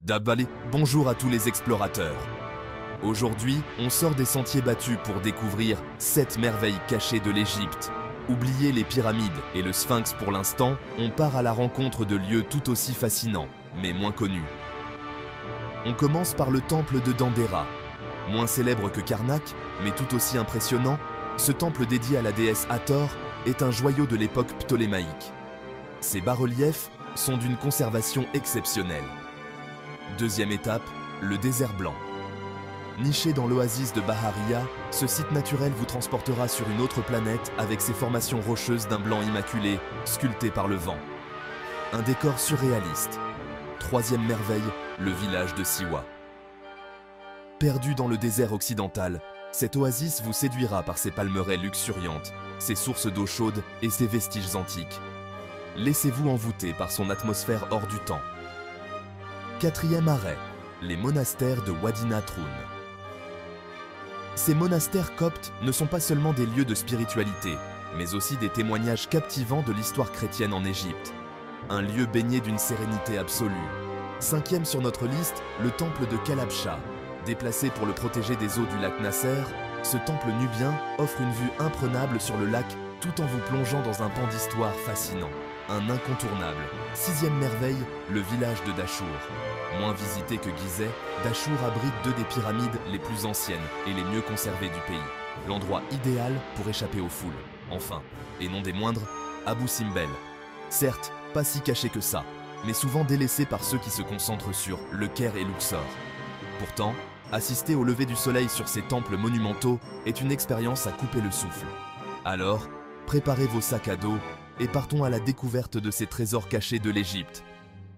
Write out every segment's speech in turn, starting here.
Dabbalé, bonjour à tous les explorateurs. Aujourd'hui, on sort des sentiers battus pour découvrir 7 merveilles cachées de l'Égypte. Oubliez les pyramides et le Sphinx pour l'instant, on part à la rencontre de lieux tout aussi fascinants, mais moins connus. On commence par le temple de Dendera. Moins célèbre que Karnak, mais tout aussi impressionnant, ce temple dédié à la déesse Hathor est un joyau de l'époque ptolémaïque. Ses bas-reliefs sont d'une conservation exceptionnelle. Deuxième étape, le désert blanc. Niché dans l'oasis de Baharia, ce site naturel vous transportera sur une autre planète avec ses formations rocheuses d'un blanc immaculé, sculptées par le vent. Un décor surréaliste. Troisième merveille, le village de Siwa. Perdu dans le désert occidental, cette oasis vous séduira par ses palmeraies luxuriantes, ses sources d'eau chaude et ses vestiges antiques. Laissez-vous envoûter par son atmosphère hors du temps. Quatrième arrêt, les monastères de Wadi Natroun. Ces monastères coptes ne sont pas seulement des lieux de spiritualité, mais aussi des témoignages captivants de l'histoire chrétienne en Égypte. Un lieu baigné d'une sérénité absolue. Cinquième sur notre liste, le temple de Kalabcha. Déplacé pour le protéger des eaux du lac Nasser, ce temple nubien offre une vue imprenable sur le lac tout en vous plongeant dans un pan d'histoire fascinant. Un incontournable. Sixième merveille, le village de Dachour. Moins visité que Gizeh, Dachour abrite 2 des pyramides les plus anciennes et les mieux conservées du pays. L'endroit idéal pour échapper aux foules. Enfin, et non des moindres, Abou Simbel. Certes, pas si caché que ça, mais souvent délaissé par ceux qui se concentrent sur le Caire et Luxor. Pourtant, assister au lever du soleil sur ces temples monumentaux est une expérience à couper le souffle. Alors, préparez vos sacs à dos et partons à la découverte de ces trésors cachés de l'Égypte.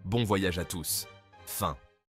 Bon voyage à tous. Fin.